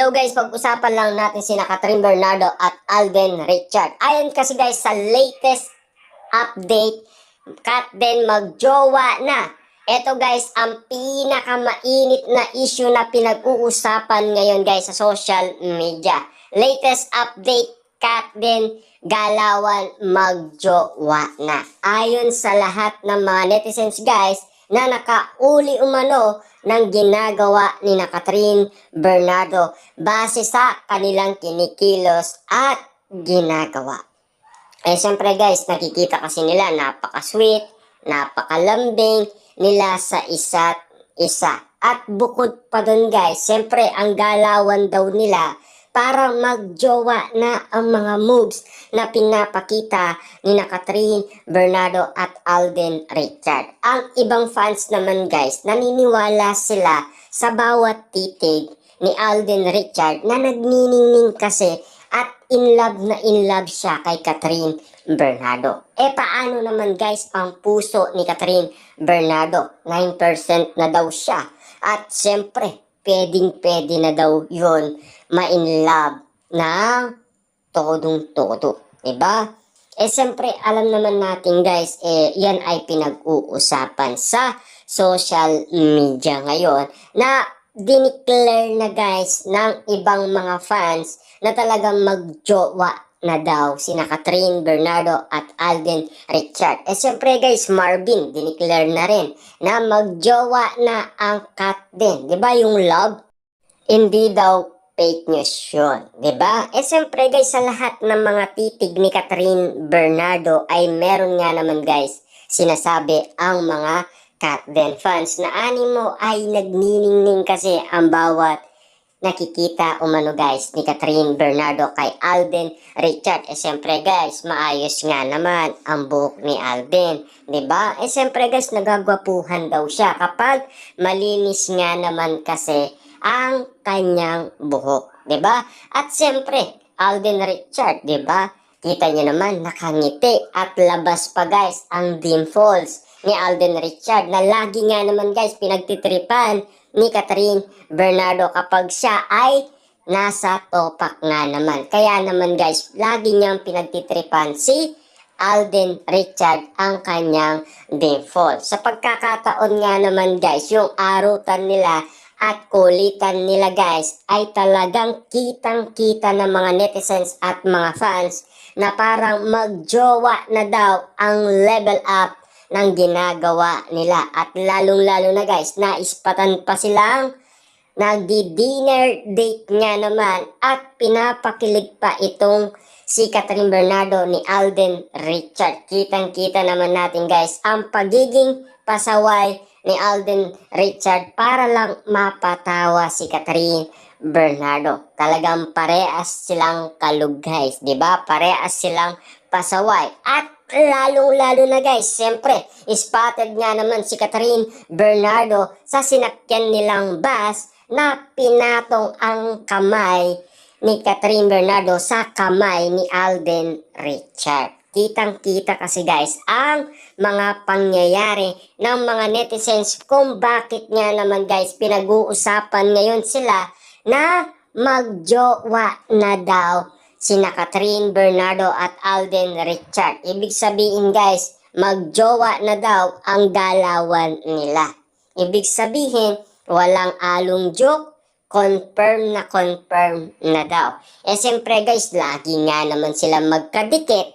Hello guys, pag-usapan lang natin sina Catherine Bernardo at Alden Richard. Ayon kasi guys sa latest update, Kat din magjowa na. Ito guys, ang pinakamainit na issue na pinag-uusapan ngayon guys sa social media. Latest update, Kat din galawan magjowa na. Ayon sa lahat ng mga netizens guys, na nakauli umano ng ginagawa ni na Catherine Bernardo base sa kanilang kinikilos at ginagawa. Eh syempre guys, nakikita kasi nila napaka-sweet, napakalambing nila sa isa't isa. At bukod pa dun guys, syempre ang galawan daw nila para magjowa na ang mga moves na pinapakita ni na Catherine Bernardo at Alden Richard. Ang ibang fans naman guys, naniniwala sila sa bawat titig ni Alden Richard na nagniningning kasi at in love siya kay Catherine Bernardo. Eh paano naman guys ang puso ni Catherine Bernardo? 9% na daw siya. At syempre, pwedeng-pwede na daw yun ma-in love na todong-todo. Diba? Eh siyempre, alam naman natin guys, yan ay pinag-uusapan sa social media ngayon na dineclare na guys ng ibang mga fans na talagang magjowa na daw sina Catherine Bernardo at Alden Richard. Eh siyempre guys, Marvin dineclare na rin na magjowa na ang Kat din. Diba yung love? Hindi daw fake news yun. Diba? Eh siyempre guys, sa lahat ng mga titig ni Catherine Bernardo ay meron nga naman guys sinasabi ang mga Kat din fans na animo ay nagniningning kasi ang bawat nakikita umano guys ni Catherine Bernardo kay Alden Richard. Eh siyempre guys, maayos nga naman ang buhok ni Alden, 'di ba? Eh siyempre guys, nagagwapuhan daw siya kapag malinis nga naman kasi ang kanyang buhok, 'di ba? At siyempre, Alden Richard, 'di ba? Kita niyo naman nakangiti at labas pa guys ang dimples ni Alden Richard na lagi nga naman guys pinagtitripan ni Catherine Bernardo kapag siya ay nasa topak nga naman. Kaya naman guys, lagi niyang pinagtitripan si Alden Richard ang kanyang default. Sa pagkakataon nga naman guys, yung arutan nila at kulitan nila guys ay talagang kitang-kita ng mga netizens at mga fans na parang magjowa na daw ang level up ng ginagawa nila. At lalong-lalo na guys, naispatan pa silang nagdi-dinner date nga naman at pinapakilig pa itong si Catherine Bernardo ni Alden Richard. Kitang-kita naman natin guys ang pagiging pasaway ni Alden Richard para lang mapatawa si Catherine Bernardo. Talagang parehas silang kalug guys, 'di ba? Parehas silang pasaway. At lalong-lalo na guys, siyempre, spotted nga naman si Catherine Bernardo sa sinakyan nilang bus na pinatong ang kamay ni Catherine Bernardo sa kamay ni Alden Richard. Kitang-kita kasi guys ang mga pangyayari ng mga netizens kung bakit nga naman guys pinag-uusapan ngayon sila na magjowa na daw sina Catherine Bernardo at Alden Richard. Ibig sabihin guys, magjowa na daw ang galawan nila. Ibig sabihin, walang along joke, confirm na daw. Eh siyempre guys, lagi nga naman sila magkadikit.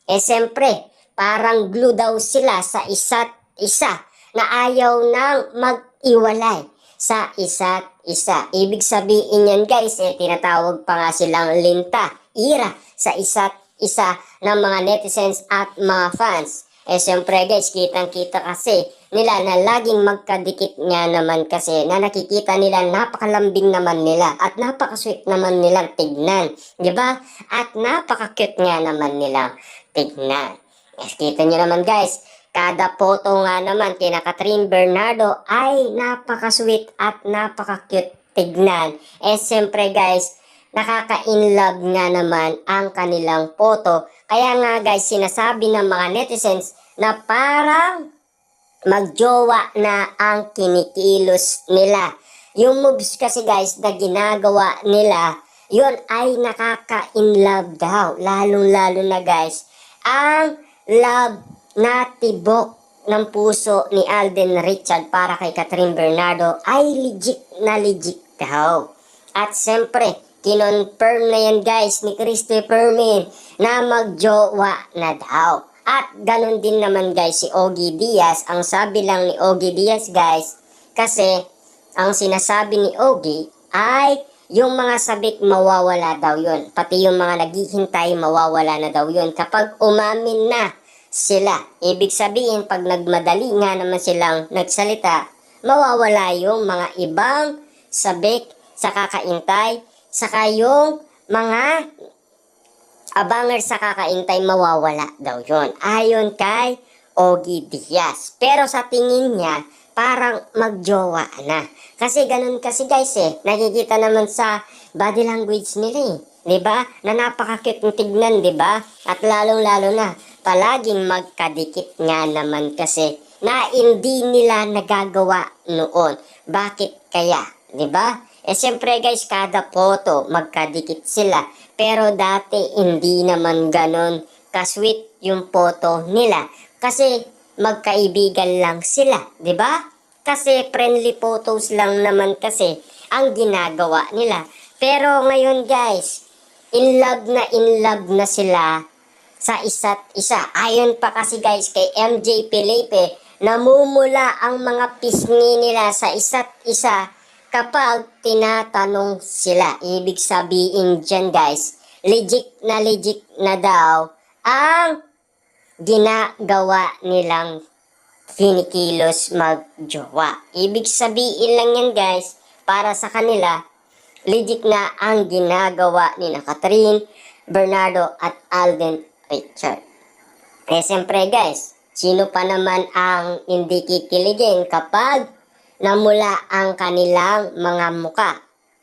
Eh siyempre, parang glue daw sila sa isa't isa na ayaw nang mag-iwalay sa isa't isa. Ibig sabihin yan guys, tinatawag pa nga silang linta, ira sa isa't isa ng mga netizens at mga fans. Eh siyempre guys, kitang-kita kasi nila na laging magkadikit nga naman kasi na nakikita nila napakalambing naman nila at napakasweet naman nilang tignan. Diba? At napaka-cute nga naman nilang tignan. Eh, kita nyo naman guys, kada photo nga naman kina Catherine Bernardo ay napaka-sweet at napaka-cute tignan. Eh siyempre guys, nakaka-inlove nga naman ang kanilang photo. Kaya nga guys, sinasabi ng mga netizens na parang magjowa na ang kinikilos nila yung moves kasi guys na ginagawa nila, yun ay nakaka-inlove daw. Lalong-lalo na guys, ang love na tibok ng puso ni Alden Richard para kay Catherine Bernardo ay legit daw. At siyempre, kinonfirm na yan guys ni Christopher Min na magjowa na daw. At ganun din naman guys si Ogie Diaz. Ang sabi lang ni Ogie Diaz guys, kasi ang sinasabi ni Ogie ay yung mga sabik mawawala daw yun. Pati yung mga naghihintay mawawala na daw yun kapag umamin na sila. Ibig sabihin pag nagmadali nga naman silang nagsalita, mawawala yung mga ibang sabik sa kakaintay, saka yung mga abanger sa kakaintay mawawala daw yun. Ayon kay Ogie Diaz. Pero sa tingin niya, parang magjowa na. Kasi ganun kasi guys nakikita naman sa body language nila diba? Na napaka-cute ng tignan, diba? At lalong-lalo na, palaging magkadikit nga naman kasi na hindi nila nagagawa noon. Bakit kaya? Diba? Siyempre guys, kada photo, magkadikit sila. Pero dati, hindi naman ganon kasweet yung photo nila. Kasi magkaibigan lang sila, diba? Kasi friendly photos lang naman kasi ang ginagawa nila. Pero ngayon guys, in love na sila sa isa't isa. Ayon pa kasi guys kay MJ Felipe, namumula ang mga pisngi nila sa isa't isa kapag tinatanong sila. Ibig sabihin dyan guys, legit na daw ang ginagawa nilang kinikilos magjowa. Ibig sabihin lang yan guys, para sa kanila, legit na ang ginagawa ni Catherine Bernardo at Alden Richard. Siyempre guys, sino pa naman ang hindi kikiligin kapag namula ang kanilang mga muka?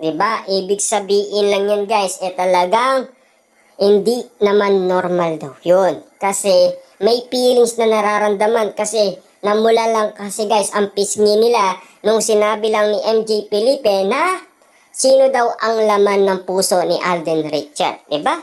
Diba? Ibig sabihin lang yan guys, talagang hindi naman normal daw yun. Kasi may feelings na nararamdaman kasi namula lang kasi guys ang pisngi nila nung sinabi lang ni MJ Felipe na sino daw ang laman ng puso ni Alden Richard, diba?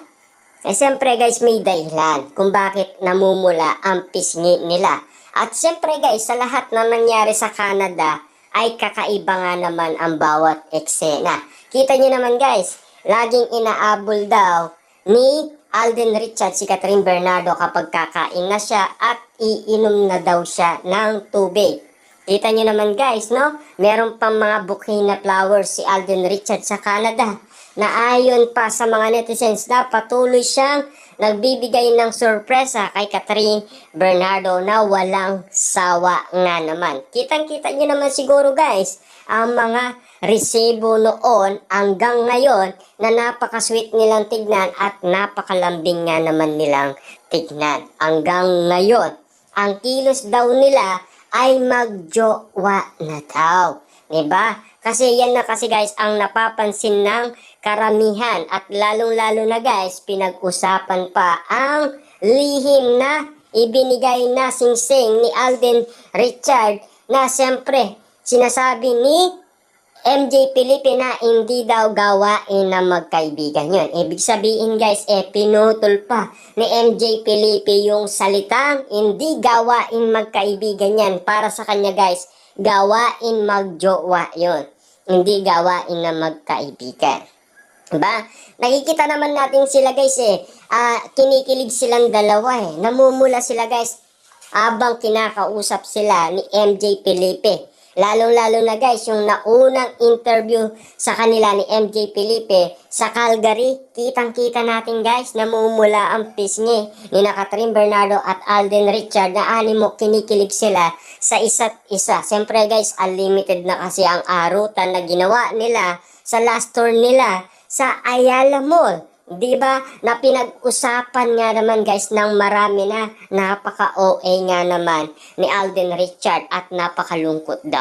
Siyempre guys, may dahilan kung bakit namumula ang pisngi nila. At siyempre guys, sa lahat na nangyari sa Canada, ay kakaiba nga naman ang bawat eksena. Kita nyo naman guys, laging inaabol daw ni Alden Richard si Catherine Bernardo kapag kakain na siya at iinom na daw siya ng tubig. Kita nyo naman guys, no? Meron pang mga bouquet na flowers si Alden Richard sa Canada na ayon pa sa mga netizens na patuloy siyang nagbibigay ng sorpresa kay Catherine Bernardo na walang sawa nga naman. Kitang-kita nyo naman siguro guys, ang mga resibo noon hanggang ngayon na napaka-sweet nilang tignan at napakalambing nga naman nilang tignan. Hanggang ngayon, ang kilos daw nila ay magjowa na daw. Diba? Kasi yan na kasi guys ang napapansin ng karamihan at lalong-lalo na guys pinag-usapan pa ang lihim na ibinigay na singsing ni Alden Richard na siyempre sinasabi ni MJ Felipe na hindi daw gawain na magkaibigan yun. Ibig sabihin guys, pinutol pa ni MJ Felipe yung salitang hindi gawain magkaibigan yan. Para sa kanya guys, gawain magjowa yun. Hindi gawain na magkaibigan. Diba? Nakikita naman natin sila guys kinikilig silang dalawa Namumula sila guys habang kinakausap sila ni MJ Felipe. Lalong-lalo na guys, yung naunang interview sa kanila ni MJ Felipe sa Calgary, kitang-kita natin guys, namumula ang pisngi ni Catherine Bernardo at Alden Richard na animo kinikilig sila sa isa't isa. Siyempre guys, unlimited na kasi ang arutan na ginawa nila sa last tour nila sa Ayala Mall. Diba? Na pinag-usapan nga naman guys ng marami na napaka-OA nga naman ni Alden Richard at napakalungkot daw.